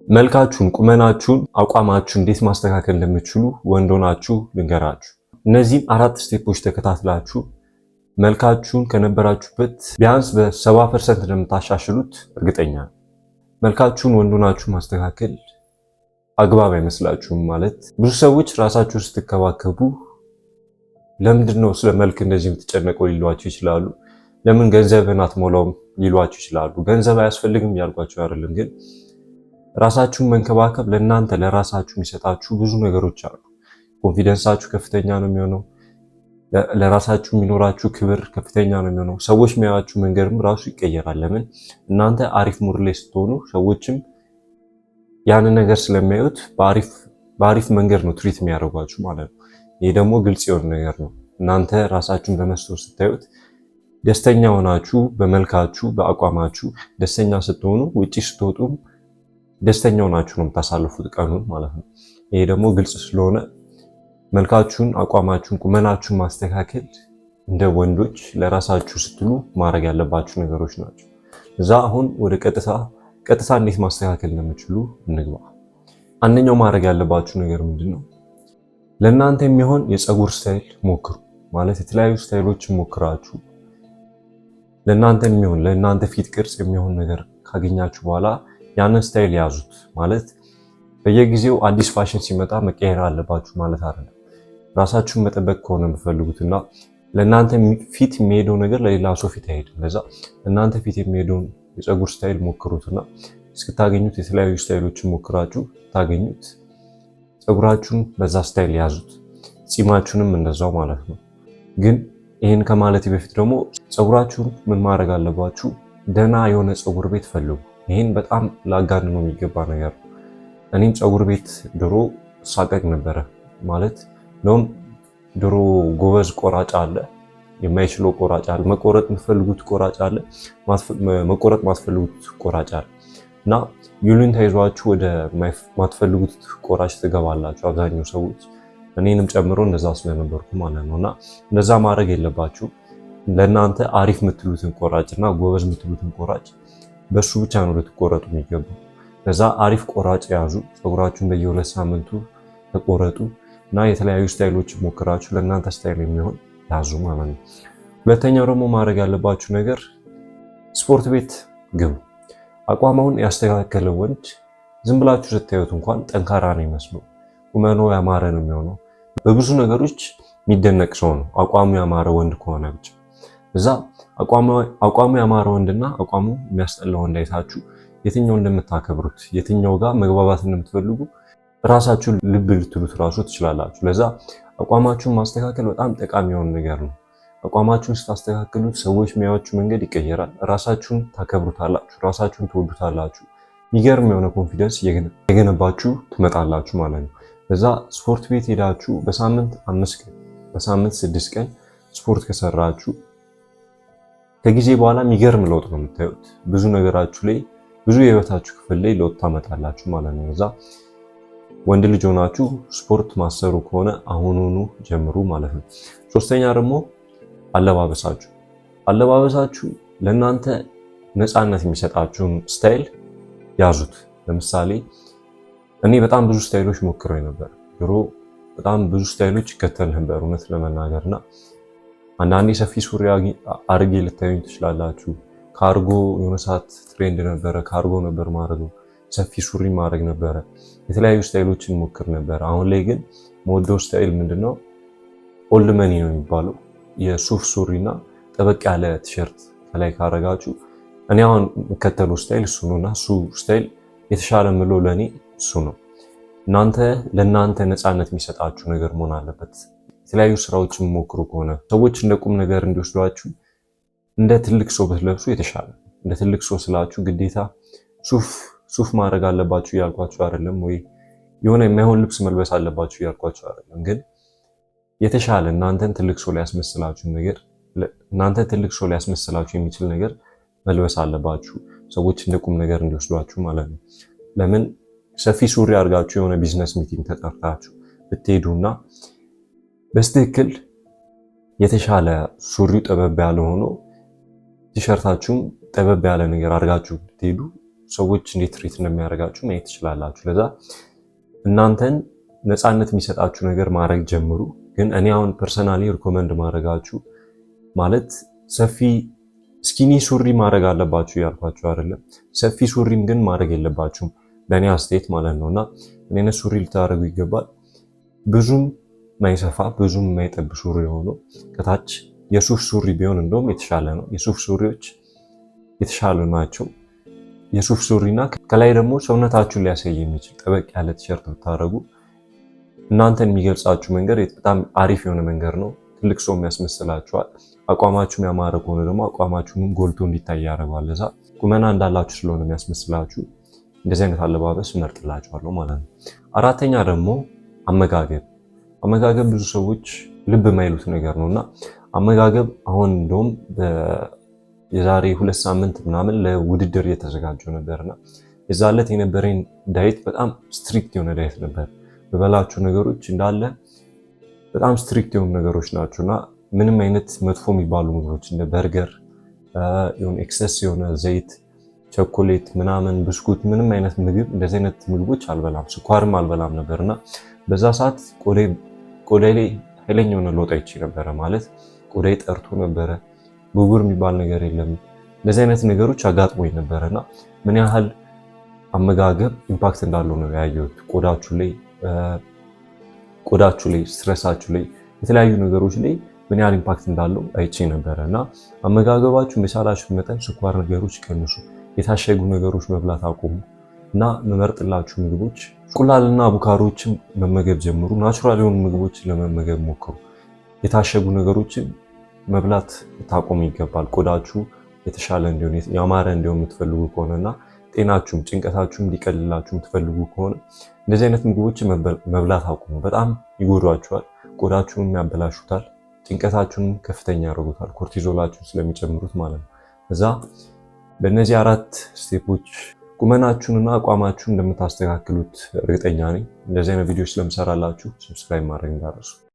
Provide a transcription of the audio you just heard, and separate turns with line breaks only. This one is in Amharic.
መልካችሁን፣ ቁመናችሁን፣ አቋማችሁን እንዴት ማስተካከል እንደምትችሉ ወንድ ሆናችሁ ልንገራችሁ። እነዚህን 4 ስቴፖች ተከታትላችሁ መልካችሁን ከነበራችሁበት ቢያንስ በ70% እንደምታሻሽሉት እርግጠኛ ነኝ። መልካችሁን ወንድ ሆናችሁ ማስተካከል አግባብ አይመስላችሁም? ማለት ብዙ ሰዎች ራሳችሁን ስትከባከቡ ለምንድነው ስለ መልክ እንደዚህ የምትጨነቀው ሊሏችሁ ይችላሉ። ለምን ገንዘብን አትሞላውም ሊሏችሁ ይችላሉ። ገንዘብ አያስፈልግም ያልኳችሁ አይደለም፣ ግን ራሳችሁን መንከባከብ ለእናንተ ለራሳችሁ የሚሰጣችሁ ብዙ ነገሮች አሉ። ኮንፊደንሳችሁ ከፍተኛ ነው የሚሆነው። ለራሳችሁ የሚኖራችሁ ክብር ከፍተኛ ነው የሚሆነው። ሰዎች የሚያዩአችሁ መንገድም ራሱ ይቀየራል። ለምን እናንተ አሪፍ ሙድ ላይ ስትሆኑ ሰዎችም ያንን ነገር ስለሚያዩት በአሪፍ መንገድ ነው ትሪት የሚያደርጓችሁ ማለት ነው። ይሄ ደግሞ ግልጽ የሆነ ነገር ነው። እናንተ ራሳችሁን በመስታወት ስታዩት ደስተኛ ሆናችሁ በመልካችሁ በአቋማችሁ ደስተኛ ስትሆኑ ውጪ ስትወጡ ደስተኛ ሆናችሁ ነው የምታሳልፉት ቀኑን ማለት ነው። ይሄ ደግሞ ግልጽ ስለሆነ መልካችሁን፣ አቋማችሁን፣ ቁመናችሁን ማስተካከል እንደ ወንዶች ለራሳችሁ ስትሉ ማድረግ ያለባችሁ ነገሮች ናቸው። እዛ አሁን ወደ ቀጥታ እንዴት ማስተካከል እንደምትችሉ እንግባ። አንደኛው ማድረግ ያለባችሁ ነገር ምንድነው? ለእናንተ የሚሆን የፀጉር ስታይል ሞክሩ። ማለት የተለያዩ ስታይሎችን ሞክራችሁ ለእናንተ የሚሆን ለእናንተ ፊት ቅርጽ የሚሆን ነገር ካገኛችሁ በኋላ ያንን ስታይል ያዙት። ማለት በየጊዜው አዲስ ፋሽን ሲመጣ መቀየር አለባችሁ ማለት አይደለም። ራሳችሁን መጠበቅ ከሆነ የምትፈልጉትና ለእናንተ ፊት የሚሄደው ነገር ለሌላ ሰው ፊት አይሄድም። ለዛ እናንተ ፊት የሚሄደውን የፀጉር ስታይል ሞክሩትና እስክታገኙት የተለያዩ ስታይሎችን ሞክራችሁ ታገኙት ፀጉራችሁን በዛ ስታይል ያዙት። ጺማችሁንም እንደዛው ማለት ነው። ግን ይህን ከማለት በፊት ደግሞ ፀጉራችሁን ምን ማድረግ አለባችሁ? ደህና የሆነ ፀጉር ቤት ፈልጉ። ይህን በጣም ላጋንነው የሚገባ ነገር ነው። እኔም ፀጉር ቤት ድሮ ሳቀቅ ነበረ። ማለት ነው ድሮ ጎበዝ ቆራጭ አለ፣ የማይችለው ቆራጭ አለ፣ መቆረጥ የምትፈልጉት ቆራጭ አለ፣ መቆረጥ ማትፈልጉት ቆራጭ አለ እና ይሉኝታ ይዟችሁ ወደ ማትፈልጉት ቆራጭ ትገባላችሁ አብዛኛው ሰዎች፣ እኔንም ጨምሮ እንደዛ ስለነበርኩ ማለት ነውና እንደዛ ማድረግ የለባችሁ። ለእናንተ አሪፍ የምትሉትን ቆራጭና ጎበዝ የምትሉትን ቆራጭ በሱ ብቻ ነው ልትቆረጡ የሚገባው። ለዛ አሪፍ ቆራጭ ያዙ። ፀጉራችሁን በየ2 ሳምንቱ ተቆረጡ እና የተለያዩ ስታይሎችን ሞክራችሁ ለእናንተ ስታይል የሚሆን ያዙ ማለት ነው። ሁለተኛው ደግሞ ማድረግ ያለባችሁ ነገር ስፖርት ቤት ግቡ። አቋማውን ያስተካከለ ወንድ ዝም ብላችሁ ስታዩት እንኳን ጠንካራ ነው ይመስሉ፣ ቁመኖ ያማረ ነው የሚሆነው። በብዙ ነገሮች የሚደነቅ ሰው ነው አቋሙ ያማረ ወንድ ከሆነ ብቻ። እዛ አቋሙ ያማረ ወንድና አቋሙ የሚያስጠላ ወንድ አይታችሁ የትኛው እንደምታከብሩት የትኛው ጋር መግባባት እንደምትፈልጉ ራሳችሁ ልብ ልትሉት ራሱ ትችላላችሁ። ለዛ አቋማችሁን ማስተካከል በጣም ጠቃሚ የሆነ ነገር ነው። አቋማችሁን ስታስተካክሉት ሰዎች የሚያዩአችሁ መንገድ ይቀየራል። ራሳችሁን ታከብሩታላችሁ፣ ራሳችሁን ትወዱታላችሁ። የሚገርም የሆነ ኮንፊደንስ የገነባችሁ ትመጣላችሁ ማለት ነው። ለዛ ስፖርት ቤት ሄዳችሁ በሳምንት 5 ቀን በሳምንት 6 ቀን ስፖርት ከሰራችሁ ከጊዜ በኋላ የሚገርም ለውጥ ነው የምታዩት። ብዙ ነገራችሁ ላይ ብዙ የህይወታችሁ ክፍል ላይ ለውጥ ታመጣላችሁ ማለት ነው። ለዛ ወንድ ልጅ ሆናችሁ ስፖርት ማሰሩ ከሆነ አሁኑኑ ጀምሩ ማለት ነው። ሶስተኛ ደግሞ አለባበሳችሁ ለእናንተ ነፃነት የሚሰጣችሁን ስታይል ያዙት። ለምሳሌ እኔ በጣም ብዙ ስታይሎች ሞክሬ ነበር። ድሮ በጣም ብዙ ስታይሎች ይከተል ነበር እውነት ለመናገርና አንዳንዴ ሰፊ ሱሪ አርጌ ልታዩኝ ትችላላችሁ። ካርጎ የሆነ ሰዓት ትሬንድ ነበረ፣ ካርጎ ነበር ማድረግ፣ ሰፊ ሱሪ ማድረግ ነበረ። የተለያዩ ስታይሎችን ሞክር ነበር። አሁን ላይ ግን ሞዶ ስታይል ምንድነው? ኦልድ መኒ ነው የሚባለው። የሱፍ ሱሪና ጠበቅ ያለ ቲሸርት ከላይ ካረጋችሁ እኔ አሁን የምከተለው ስታይል እሱ ነውና እሱ ስታይል የተሻለ ምለው ለኔ እሱ ነው። እናንተ ለእናንተ ነፃነት የሚሰጣችሁ ነገር መሆን አለበት። የተለያዩ ስራዎችን ሞክሩ ከሆነ ሰዎች እንደ ቁም ነገር እንዲወስዷችሁ እንደ ትልቅ ሰው ብትለብሱ የተሻለ። እንደ ትልቅ ሰው ስላችሁ ግዴታ ሱፍ ማድረግ አለባችሁ እያልኳችሁ አይደለም፣ ወይ የሆነ የማይሆን ልብስ መልበስ አለባችሁ እያልኳችሁ አይደለም። ግን የተሻለ እናንተን ትልቅ ሰው ሊያስመስላችሁ የሚችል ነገር መልበስ አለባችሁ፣ ሰዎች እንደ ቁም ነገር እንዲወስዷችሁ ማለት ነው። ለምን ሰፊ ሱሪ አድርጋችሁ የሆነ ቢዝነስ ሚቲንግ ተጠርታችሁ ብትሄዱና በስትክክል የተሻለ ሱሪው ጠበብ ያለ ሆኖ ቲሸርታችሁም ጠበብ ያለ ነገር አድርጋችሁ ብትሄዱ ሰዎች እንዴት ትሪት እንደሚያደርጋችሁ ማየት ትችላላችሁ። ለዛ እናንተን ነፃነት የሚሰጣችሁ ነገር ማድረግ ጀምሩ። ግን እኔ አሁን ፐርሰናሊ ሪኮመንድ ማድረጋችሁ ማለት ሰፊ ስኪኒ ሱሪ ማድረግ አለባችሁ ያልኳችሁ አይደለም። ሰፊ ሱሪም ግን ማድረግ የለባችሁም በእኔ አስተያየት ማለት ነውና ምን አይነት ሱሪ ልታደርጉ ይገባል? ብዙም ማይሰፋ ብዙም ማይጠብ ሱሪ ሆኖ ከታች የሱፍ ሱሪ ቢሆን እንደውም የተሻለ ነው። የሱፍ ሱሪዎች የተሻሉ ናቸው። የሱፍ ሱሪና ከላይ ደግሞ ሰውነታችሁን ሊያሳይ የሚችል ጠበቅ ያለ ቲሸርት ብታደርጉ እናንተን የሚገልጻችሁ መንገድ በጣም አሪፍ የሆነ መንገድ ነው። ትልቅ ሰው የሚያስመስላችኋል። አቋማችሁ የሚያማረ ከሆነ ደግሞ አቋማችሁን ጎልቶ እንዲታይ ያደርጋል። ለዛ ቁመና እንዳላችሁ ስለሆነ የሚያስመስላችሁ እንደዚህ አይነት አለባበስ እመርጥላችኋለሁ ማለት ነው። አራተኛ ደግሞ አመጋገብ ብዙ ሰዎች ልብ የማይሉት ነገር ነውና አመጋገብ አሁን እንደውም የዛሬ 2 ሳምንት ምናምን ለውድድር እየተዘጋጀው ነበርና የዛለት የነበረኝ ዳይት በጣም ስትሪክት የሆነ ዳይት ነበር። በበላችሁ ነገሮች እንዳለ በጣም ስትሪክት የሆኑ ነገሮች ናቸውና ምንም አይነት መጥፎ የሚባሉ ምግቦች እንደ በርገር፣ የሆነ ኤክሰስ የሆነ ዘይት፣ ቸኮሌት ምናምን፣ ብስኩት፣ ምንም አይነት ምግብ እንደዚህ አይነት ምግቦች አልበላም፣ ስኳርም አልበላም ነበርና በዛ ሰዓት ቆዳዬ ላይ ኃይለኛ የሆነ ለውጥ አይቼ ነበረ። ማለት ቆዳዬ ጠርቶ ነበረ። ብጉር የሚባል ነገር የለም። እንደዚህ አይነት ነገሮች አጋጥሞኝ ነበረና ምን ያህል አመጋገብ ኢምፓክት እንዳለው ነው ያየሁት። ቆዳችሁ ላይ፣ ስትረሳችሁ ላይ፣ የተለያዩ ነገሮች ላይ ምን ያህል ኢምፓክት እንዳለው አይቼ ነበረና አመጋገባችሁ በቻላችሁ መጠን ስኳር ነገሮች ቀንሱ፣ የታሸጉ ነገሮች መብላት አቁሙ እና መመርጥላችሁ ምግቦች እንቁላልና አቮካዶችን መመገብ ጀምሩ። ናቹራል የሆኑ ምግቦችን ለመመገብ ሞክሩ። የታሸጉ ነገሮችን መብላት ታቆሙ ይገባል። ቆዳችሁ የተሻለ እንዲሆን ያማረ እንዲሆን የምትፈልጉ ከሆነና ጤናችሁም ጭንቀታችሁም ሊቀልላችሁ የምትፈልጉ ከሆነ እንደዚህ አይነት ምግቦችን መብላት አቁሙ። በጣም ይጎዷችኋል፣ ቆዳችሁንም ያበላሹታል፣ ጭንቀታችሁንም ከፍተኛ ያደርጉታል፣ ኮርቲዞላችሁን ስለሚጨምሩት ማለት ነው። እዛ በእነዚህ 4 ስቴፖች ቁመናችሁንና አቋማችሁን እንደምታስተካክሉት እርግጠኛ ነኝ። እንደዚህ አይነት ቪዲዮዎች ስለምሰራላችሁ ሰብስክራይብ ማድረግ እንዳትረሱ።